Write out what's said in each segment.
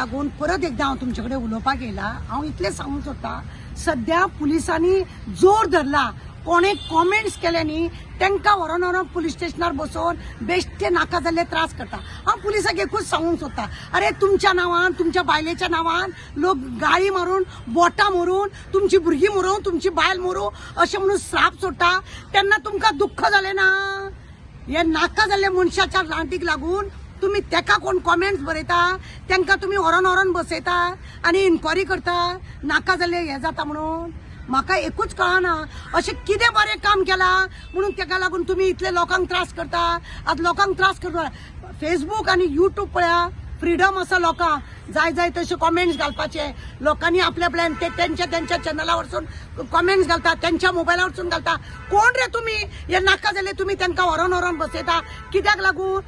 लागून परत एकदा हांव तुमचे उलोवपाक येयला। हांव इतलें सांगूंक सोदतां, सध्या पुलिसांनी जोर धरला। कोणे कॉमेंट्स केले न्ही तांकां व्हरोन पुलीस स्टेशनार बसोवन बेश्टे नाका जाल्ले त्रास करता। हांव पुलिसाक एकूच सांगूंक सोदतां, अरे तुमच्या नांवान, तुमच्या बायलेच्या नांवान लोक गाळी मारून, बोटां मारून, तुमची भुरगीं मरून, तुमची बायल मरू अशें म्हणून श्राप सोडटा, तेन्ना तुमकां दुख्ख जालें ना? हे नाका जाल्ल्या मनशाच्या रांटीक लागून तुम्ही तेका कोण कॉमेंट्स बरयता, तांकां तुम्ही व्हरोन बसयता आनी इन्क्वायरी करता नाका जाल्ले हे जाता म्हणून। म्हाका एकूच कळना अशें कितें बरें काम केलां म्हणून तेका लागून तुम्ही इतले लोकांक त्रास करता। आज लोकांक त्रास करता, फेसबूक आनी यूट्यूब पळया, फ्रीडम आसा लोकांक, जाय तशे कॉमेंट्स घालपाचे। लोकांनी आपल्या त्यांच्या चॅनला वरसून कॉमेंट्स घालता, त्यांच्या मोबायला वरसून घालता। कोण रे तुम्ही? हे नाका जाल्ले तुम्ही तांकां व्हरोन बसयता, कित्याक लागून?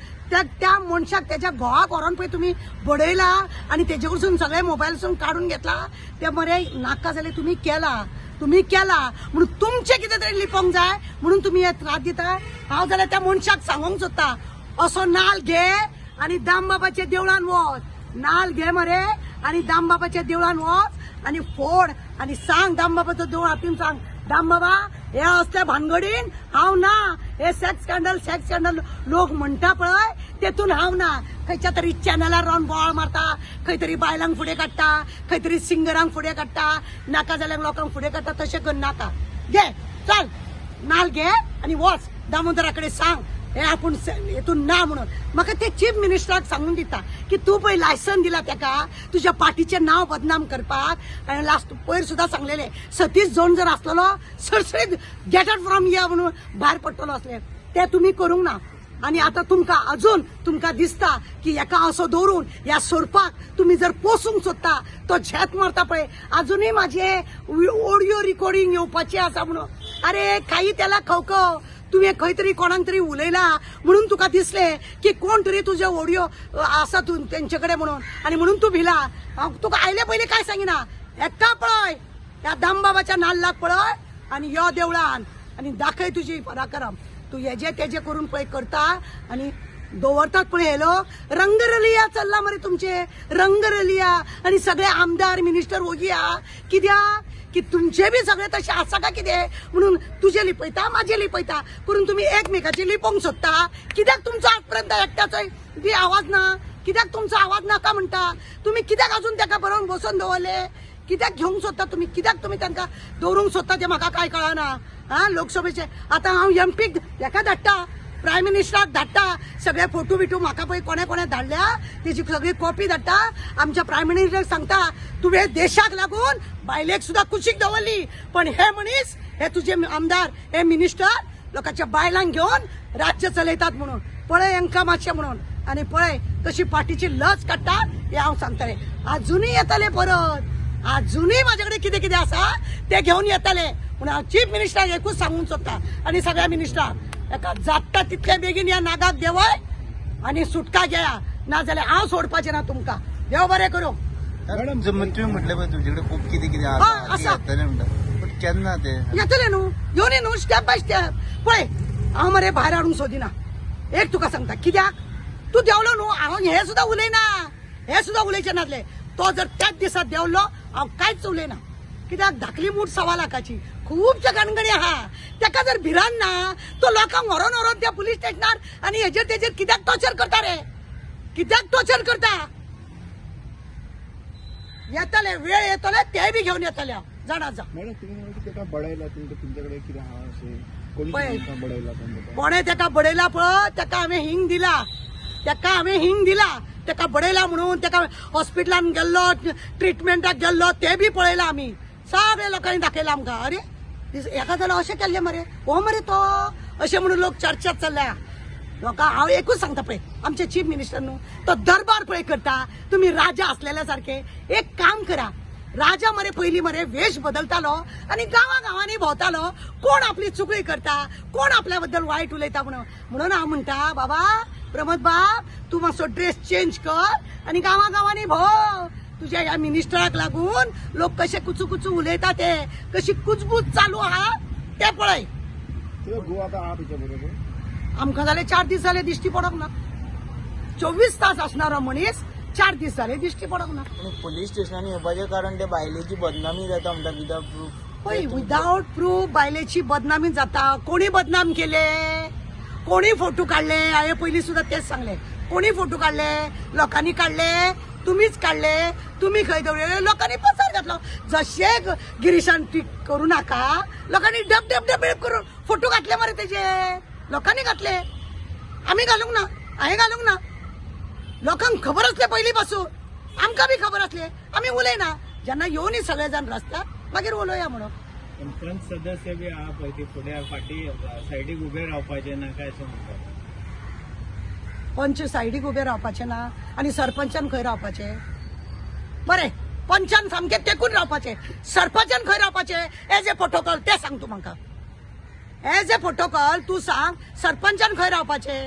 त्या मनशाक त्याच्या घोवाक व्हरोन पळय तुम्ही बडयला आनी तेजे कडसून सगळे मोबायलसून काढून घेतला। ते मरे नाका जाल्ले तुम्ही केला म्हणून तुमचे कितें तरी लिपोंक जाय म्हणून तुम्ही हे त्रास दिता। हांव जाल्यार त्या मनशाक सांगूंक सोदता, असो नाल घे आनी दामबाबाच्या देवळान वच, नाल घे मरे आनी दामबाबाच्या देवळान वच आनी फोड आनी सांग दामबाबाचो देवळ हातीन सांग, दामबाबा हे असल्या भानगडीन हांव ना, हे सेक्स स्कॅन्डल लोक म्हणटा पळय तेतून हांव ना। खंयच्या तरी चॅनलार रावन बोवाळ मारता, खंय तरी बायलांक फुडें काडटा, खंय तरी सिंगरांक फुडें काडटा, नाका जाल्ल्या लोकांक फुडें काडटा, तशें करनाका। घे चल नाल घे आनी वच, दामोदरा कडेन सांग हे आपूण हेतून ना म्हणून। म्हाका ते चीफ मिनिस्टराक सांगून दिता की तू पळय लायसन दिला तेका तुझ्या पार्टीचें नांव बदनाम करपाक। आनी लास्ट पयर सुद्दां सांगलेले सतीश जोन जर आसलेलो सडसडीत गेट आउट फ्रॉम हियर म्हणून भायर पडटलो असले, ते तुम्ही करूंक ना। आणि आता तुमकां दिसता की हेका असो दवरून ह्या सोडपाक तुम्ही जर पोसूंक सोदता, तो झेत मारता पळय, अजूनही माझे ऑडिओ रिकॉर्डिंग येवपाची आसा म्हणून। अरे काही त्याला खवखव, तुवें खंय तरी कोणाक तरी उलयला म्हणून तुका दिसले की कोण तरी तुझे ऑडिओ आसा तू तेंचे कडेन म्हणून, आनी म्हणून तू भिला। हांव तुका आयले पयलीं काय सांगिना, एका पळय ह्या दामबाबाच्या नाल्लाक पळय आनी यो देवळान आनी दाखय तुजी पराक्रम। तू हेजे तेजे करून पळय करता आनी दवरतात पळय हे लोक। रंगरलिया चल्ला मरे तुमचे, रंगरलिया आनी सगळे आमदार मिनिस्टर ओगिया कित्याक की तुमचे बी सगळे तसे आसा का कितें म्हणून तुझे लिपयता माझे लिपयता करून तुम्ही एकमेकाची लिपोंक सोदता। कित्याक तुमचो आजपर्यंत एकट्याचोय बी आवाज ना? कित्याक तुमचो आवाज नाका म्हणटा? तुम्ही कित्याक अजून ताका बरोवन बसोवन दवरले? कित्याक घेवंक सोदता तुम्ही? कित्याक तुम्ही तांकां दवरूंक सोदता ते म्हाका काय कळना। हा लोकसभेचे आतां हांव एमपीक हेका धाडटा, प्रायम मिनिस्टराक धाडटा, सगळे फोटो बिटू म्हाका पळय कोणे धाडल्या तेजी सगळी कॉपी धाडटा। आमच्या प्रायम मिनिस्टर सांगता तुवें देशाक लागून बायलेक सुद्दां कुशीक दवरली, पण हे मनीस हे तुझे आमदार हे मिनिस्टर लोकांच्या बायलांक घेवन राज्य चलयतात म्हणून पळय हांकां मातशें म्हणून। आनी पळय कशी पार्टीची लज काडटात हे हांव सांगतलें। अजूनय येतले परत, अजूनय माझ्या कडेन कितें कितें आसा ते घेवन येतले म्हणून हांव चीफ मिनिस्टराक एकूच सांगूंक सोदता आनी सगळ्या मिनिस्टराक एका जाता तितले बेगीन ह्या नागाक देवय आनी सुटका घेया, नाजाल्यार हांव सोडपाचें ना तुमकां। देव बरें करूं। मॅडम तुम्ही म्हटले पळय तुमचे कडेन खूब कितें आसा येतले म्हणटा, पण केन्ना ते येतले न्हू, घेवन ये न्हू स्टेप बाय स्टेप। पळय हांव मरे भायर हाडूंक सोदिना, एक तुका सांगता कित्याक तू देवलो न्हू, हांव हे सुद्दां उलयना, हे सुद्दां उलयचे नासले। तो जर त्याच दिसा देवलो हांव कांयच उलयना, कित्याक धाकली मूठ सवा लाखाची खूबशे गणगणी आहा। तेका जर भिरान ना तो लोकांक व्हरोन त्या पुलीस स्टेशनार आनी हेजेर तेजेर कित्याक टॉर्चर करता रे? कित्याक टॉर्चर करता? येतले वेळ येतले ते बी घेवन येतले हांव, जाणा जा। मॅडम तुम्ही म्हणले तेका बडयला, तुमच्याकडे कितें आहा अशें कोणी बडयला? कोणे तेका बडयला पळय, तेका हांवें हिंग दिला, तेका बडयला म्हणून तेका हॉस्पिटलान गेल्लो, ट्रिटमेंटाक गेल्लो ते बी पळयला आमी, सगळे लोकांनी दाखयला आमकां। अरे हेका जाल्यार अशें केल्लें मरे, हो मरे तो अशें म्हणून लोक चर्चेत चल्ल्या। लोकां हांव एकूच सांगता पळय, आमचे चीफ मिनिस्टर न्हू तो दरबार पळय करता, तुम्ही राजा असलेल्या सारखे एक काम करा। राजा मरे पयलीं मरे वेश बदलतालो आनी गांवांनी भोंवतालो, कोण आपली चुकळी करता, कोण आपल्या बद्दल वायट उलयता म्हणून हांव म्हणटा बाबा प्रमोद बाब तू मातसो ड्रेस चेंज कर आनी गांवांनी भोंव। तुझ्या ह्या मिनिस्टराक लागून लोक कशे कुचू उलयता, ते कशी कुजबूज चालू आहा ते पळय। आमकां जाले 4 दीस जाले दिश्टी पडोंक ना। 24 तास असणारो मनीस 4 दीस जाले दिश्टी पडोंक ना. पुलीस स्टेशनान येवपाचें कारण ते बायलेची बदनामी जाता म्हणटा विदाउट प्रूफ. पळय विदाउट प्रूफ बायलेची बदनामी जाता. कोणी बदनाम केले, कोणी फोटो काढले, हांवें पयलीं सुद्दां तेच सांगले. कोणी फोटो काढले, लोकांनी काढले, तुम्हीच काढले, तुम्ही खंय दवरले, लोकांनी पसार घातलो. जशे गिरीशान ती करू नाका, लोकांनी डब डब डब करून फोटो घातले मरे तेजे. लोकांनी घातले, आम्ही घालूंक ना, हांवें घालूंक ना. लोकांक खबर असले पयलीं पासून, आमकां बी खबर असले, आमी उलयना. जेन्ना येवनी सगळे जाण रस्त्यार मागीर उलोवया म्हणून. पण पंच सदस्य बी आहा पळय ती फुडें फाटी सायडीक उबे रावपाचे ना काय अशें म्हणटात. पंच सायडीक उबे रावपाचे ना आनी सरपंचान खंय रावपाचे. बरें, पंचान सामकें तेकून रावपाचे, सरपंचान खंय रावपाचे. एज ए प्रोटोकॉल ते सांग तूं म्हाका. एज ए प्रोटोकॉल तूं सांग सरपंचान खंय रावपाचे.